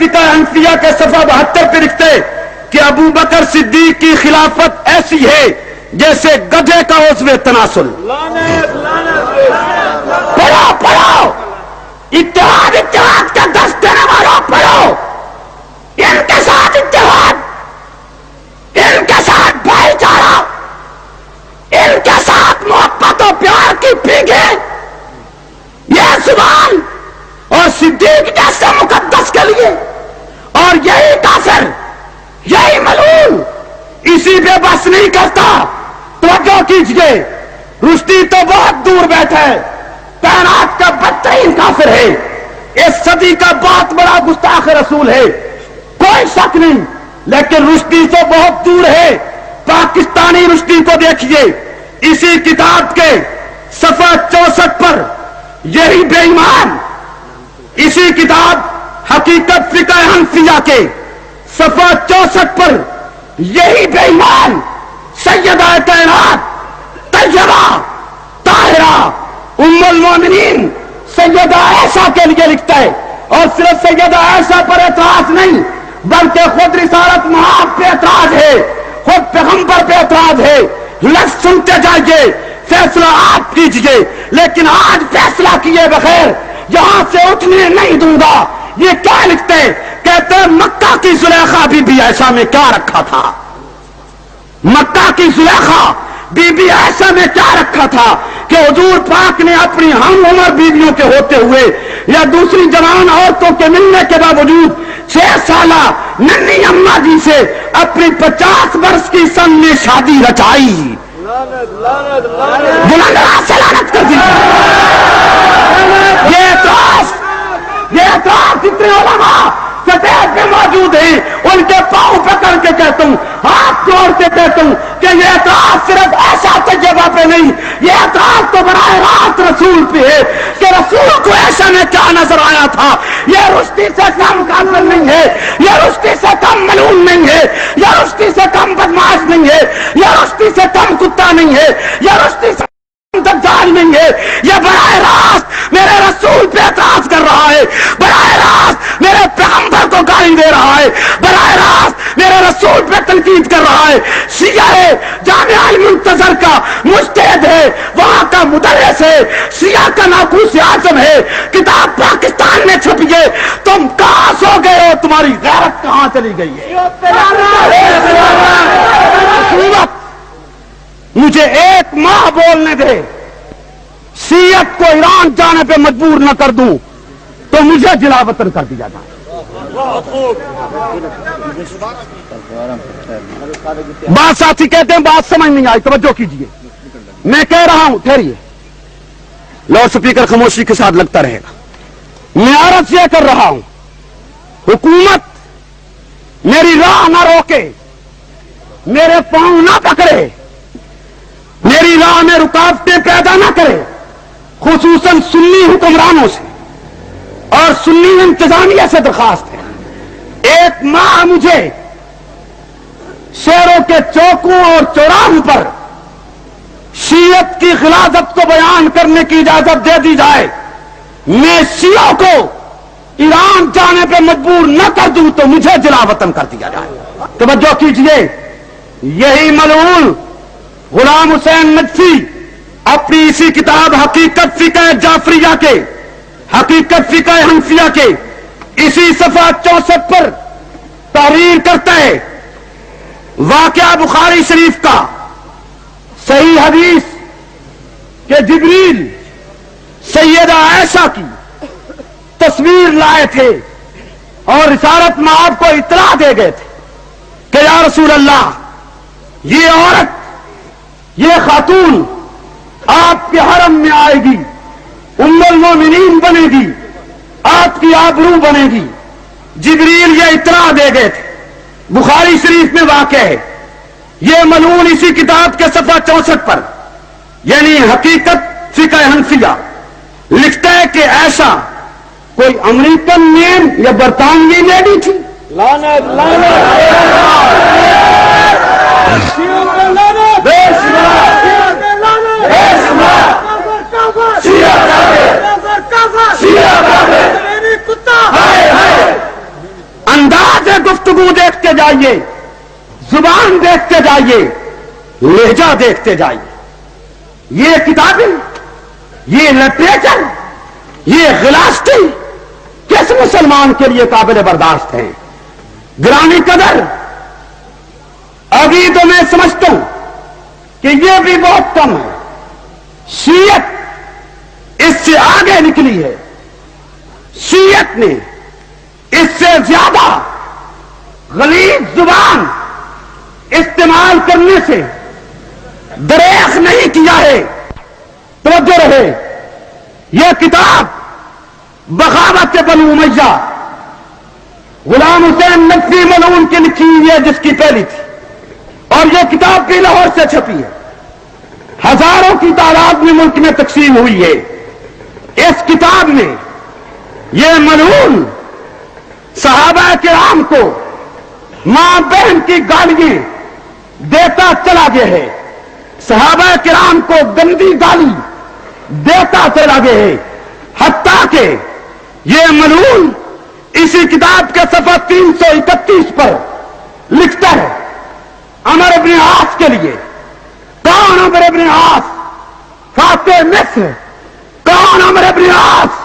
فقہ حنفیہ کے صفحہ 72 پہ لکھتے کہ ابو بکر صدیق کی خلافت ایسی ہے جیسے گدھے کا عضو تناسل. پڑھو پڑھو اتحاد اتحاد کا دست دینے والوں پڑھو. ان کے ساتھ اتحاد, ان کے ساتھ بھائی چارہ, ان کے ساتھ محبت و پیار کی بھیگیں, یہ زبان اور صدیق جیسے مقدس کے لیے. اور یہی کافر, یہی ملعون اسی پہ بس نہیں کرتا. توجہ کیجئے, رشدی تو بہت دور بیٹھا ہے, کائنات کا بدترین کافر ہے, اس صدی کا بہت بڑا گستاخ رسول ہے, کوئی شک نہیں, لیکن رشدی تو بہت دور ہے. پاکستانی رشدی کو دیکھیے, اسی کتاب کے صفحہ 64 پر یہی بے ایمان, اسی کتاب حقیقت فقہ حنفیہ کے صفحہ 64 پر یہی بے ایمان سیدہ کائنات طیبہ طاہرہ ام المومنین سیدہ عائشہ کے لیے لکھتا ہے. اور صرف سیدہ عائشہ پر اعتراض نہیں, بلکہ خود رسالت مآب پہ اعتراض ہے, خود پیغمبر پہ اعتراض ہے. لفظ سنتے جائیے, فیصلہ آپ کیجئے, لیکن آج فیصلہ کیے بغیر یہاں سے اٹھنے نہیں دوں گا. یہ کیا لکھتے ہیں؟ کہتے ہیں مکہ کی زلیخا بی بی عائشہ میں کیا رکھا تھا, مکہ کی زلیخا بی بی عائشہ میں کیا رکھا تھا کہ حضور پاک نے اپنی ہم عمر بیویوں کے ہوتے ہوئے یا دوسری جوان عورتوں کے ملنے کے باوجود 6 سالہ ننھی اماں جی سے اپنی 50 برس کی سن میں شادی رچائی. بلند آواز سے لعنت کر دی. یہ اعتراض جتنے علماء سطح پہ موجود ہیں ان کے پاؤں پکڑ کے کہتا ہوں, ہاتھ جوڑ کے کہتا ہوں کہ یہ اعتراض صرف ایسا طیبہ پہ نہیں, یہ اعتراض تو براہ راست رسول پہ ہے کہ رسول کو ایسا میں کیا نظر آیا تھا. یہ رشدی سے کم کافر نہیں ہے, یہ رشدی سے کم ملعون نہیں ہے, یہ رشدی سے کم بدماش نہیں ہے, یہ رشدی سے کم کتا نہیں ہے, یہ رشدی سے دجال نہیں ہے. یہ براہ راست میرے رسول پہ اعتراض کر رہا ہے, براہ راست میرے پیغمبر کو گالی دے رہا ہے, براہ راست میرے رسول پہ تنقید کر رہا ہے. شیعہ ہے, جامعہ المنتظر کا مجتہد ہے, وہاں کا مدرس ہے, شیعہ کا ناقوس اعظم ہے, کتاب پاکستان میں چھپی ہے. تم کہاں سو گئے ہو, تمہاری غیرت کہاں چلی گئی ہے؟ مجھے ایک ماہ بولنے دے, شیعت کو ایران جانے پہ مجبور نہ کر دوں تو مجھے جلا وطن کر دیا جائے. بات ساتھی کہتے ہیں بات سمجھ نہیں آئی, توجہ کیجئے. میں کہہ رہا ہوں, ٹھہریے, لاؤڈ سپیکر خاموشی کے ساتھ لگتا رہے گا. میں عرض یہ کر رہا ہوں, حکومت میری راہ نہ روکے, میرے پاؤں نہ پکڑے, میری راہ میں رکاوٹیں پیدا نہ کرے, خصوصاً سنی حکمرانوں سے اور سنی انتظامیہ سے درخواست ہے. ایک ماہ مجھے شہروں کے چوکوں اور چوراہوں پر شیعت کی غلاظت کو بیان کرنے کی اجازت دے دی جائے. میں شیعوں کو ایران جانے پہ مجبور نہ کر دوں تو مجھے جلا وطن کر دیا جائے. توجہ کیجئے, یہی ملعون غلام حسین نجفی اپنی اسی کتاب حقیقت فقہ جعفریہ کے, حقیقت فقہ حنفیہ کے اسی صفحہ 64 پر تحریر کرتا ہے, واقعہ بخاری شریف کا صحیح حدیث کہ جبریل سیدہ عائشہ کی تصویر لائے تھے اور رسالت مآب کو اطلاع دے گئے تھے کہ یا رسول اللہ, یہ عورت, یہ خاتون آپ کے حرم میں آئے گی, ام المومنین بنے گی, آپ کی آبرو بنے گی. جبریل یہ اطلاع دے گئے تھے, بخاری شریف میں واقع ہے. یہ ملعون اسی کتاب کے صفحہ 64 پر یعنی حقیقت فقہ حنفیہ لکھتا ہے کہ ایسا کوئی امریکن نیم یا برطانوی لیڈی تھی. گفتگو دیکھتے جائیے، زبان دیکھتے جائیے، لہجہ دیکھتے جائیے. یہ کتابیں، یہ لٹریچر، یہ غلاستی کس مسلمان کے لیے قابل برداشت ہیں؟ گرامی قدر، ابھی تو میں سمجھتا ہوں کہ یہ بھی بہت کم ہے. شیعت اس سے آگے نکلی ہے. شیعت نے اس سے زیادہ غلیظ زبان استعمال کرنے سے دریغ نہیں کیا ہے. توجہ رہے، یہ کتاب بغاوت بنو امیہ غلام حسین نقوی ملعون کی لکھی ہوئی ہے، جس کی پہلی تھی، اور یہ کتاب بھی لاہور سے چھپی ہے. ہزاروں کی تعداد میں ملک میں تقسیم ہوئی ہے. اس کتاب میں یہ ملعون صحابہ کرام کو ماں بہن کی گالیاں دیتا چلا گیا ہے. صحابہ کرام کو گندی گالی دیتا چلا گیا ہے. حتیٰ کہ یہ ملعون اسی کتاب کے صفحہ 331 پر لکھتا ہے عمر بن عاص کے لیے. کون عمر بن عاص؟ فاتح مصر. کون عمر بن عاص؟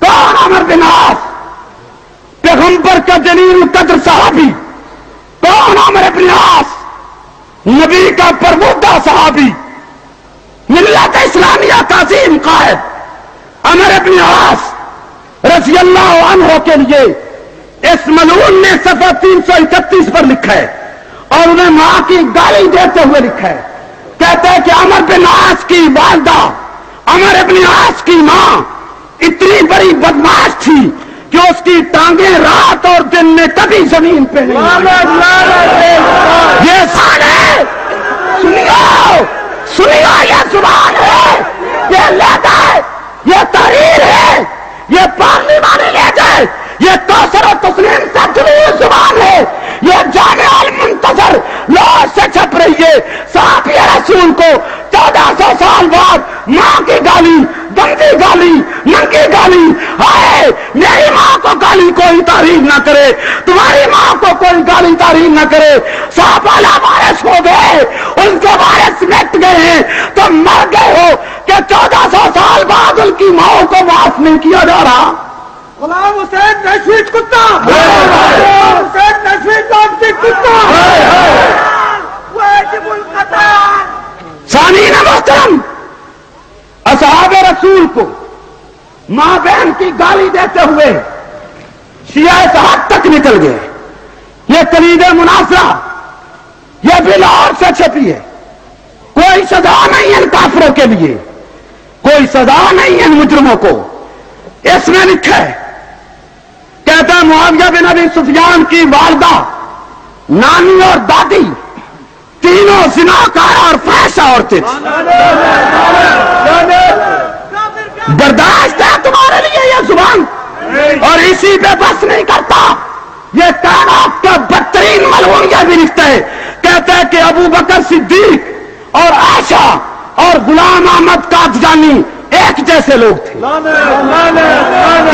کون عمر بن عاص؟ پیغمبر کا جلیل القدر صحابی. کون عمر بن عاص؟ نبی کا پروردہ صحابی، ملت اسلامیہ کا عظیم قائد عمر بن عاص رضی اللہ عنہ کے لیے اس ملعون نے صفحہ 331 پر لکھا ہے، اور انہیں ماں کی گالی دیتے ہوئے لکھا ہے. کہتا ہے کہ عمر بن عاص کی والدہ، عمر بن عاص کی ماں اتنی بڑی بدماش تھی کہ اس کی ٹانگیں رات اور دن میں کبھی زمین پہ نہیں. یہ سارے سنیو، یہ زبان ہے، یہ لہجہ ہے، یہ تحریر ہے، یہ پارلیمانی لہجہ ہے، یہ کوثر و تسلیم سے جڑی زبان ہے. یہ جامع المنتظر لاہور سے چھپ رہی ہے. صحابی رسول کو 1400 سال بعد ماں کی گالی، گندی گالی، ننگی گالی. ہائے میری ماں کو گالی کوئی تعریف نہ کرے، تمہاری ماں کو کوئی گالی تعریف نہ کرے. صحابہ وارث ہو گئے، ان کے وارث مٹ گئے ہیں، تم مر گئے ہو کہ 1400 سال بعد ان کی ماں کو معاف نہیں کیا جا رہا. غلام حسین نشوی کتا، غلام حسین نشوی دامتی کتا، واجب القتل. سامعین محترم، اصحاب رسول کو ماں بہن کی گالی دیتے ہوئے شیعہ اس حد تک نکل گئے. یہ کلید مناظرہ یہ بھی لاہور سے چھپی ہے. کوئی سزا نہیں ان کافروں کے لیے، کوئی سزا نہیں ان مجرموں کو. اس میں لکھا ہے، کہتا ہے معاویہ بن ابی سفیان کی والدہ، نانی اور دادی تینوں زناکار اور فحش عورتیں تھیں. برداشت ہے تمہارے لیے یہ زبان، اور اسی پہ بس نہیں کرتا. یہ کائنات کا بدترین ملعون یہ بھی لکھتا ہے، کہتا ہے کہ ابو بکر صدیق اور عائشہ اور غلام احمد قادیانی ایک جیسے لوگ تھے.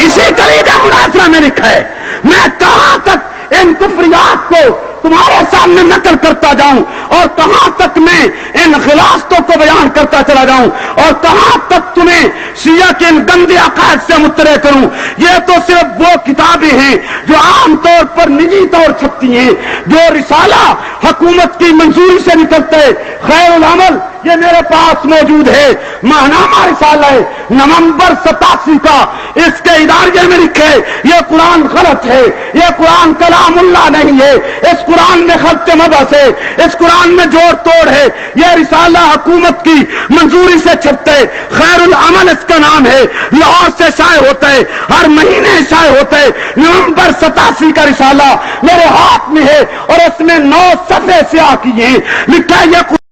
اسی کلید مناظرہ میں لکھا ہے. میں کہاں تک ان کفریات کو تمہارے سامنے نقل کرتا جاؤں، اور کہاں تک میں ان غلاستوں کو بیان کرتا چلا جاؤں، اور کہاں تک تمہیں شیعہ کے ان گندے عقائد سے مطلع کروں. یہ تو صرف وہ کتابیں ہیں جو عام طور پر نجی طور چھپتی ہیں. جو رسالہ حکومت کی منظوری سے نکلتے خیر العمل یہ میرے پاس موجود ہے، ماہنامہ رسالہ ہے نومبر 87 کا. اس کے اداریے میں لکھے یہ قرآن غلط ہے، یہ قرآن کلام اللہ نہیں ہے، اس قرآن میں خط مبعث ہے، اس قرآن میں جوڑ توڑ ہے. یہ رسالہ حکومت کی منظوری سے چھپتے خیر العمل اس کا نام ہے، لاہور سے شائع ہوتا ہے، ہر مہینے شائع ہوتا ہے. نومبر 87 کا رسالہ میرے ہاتھ میں ہے، اور اس میں 9 صفحے سیاہ کیے ہیں. لکھا ہے یہ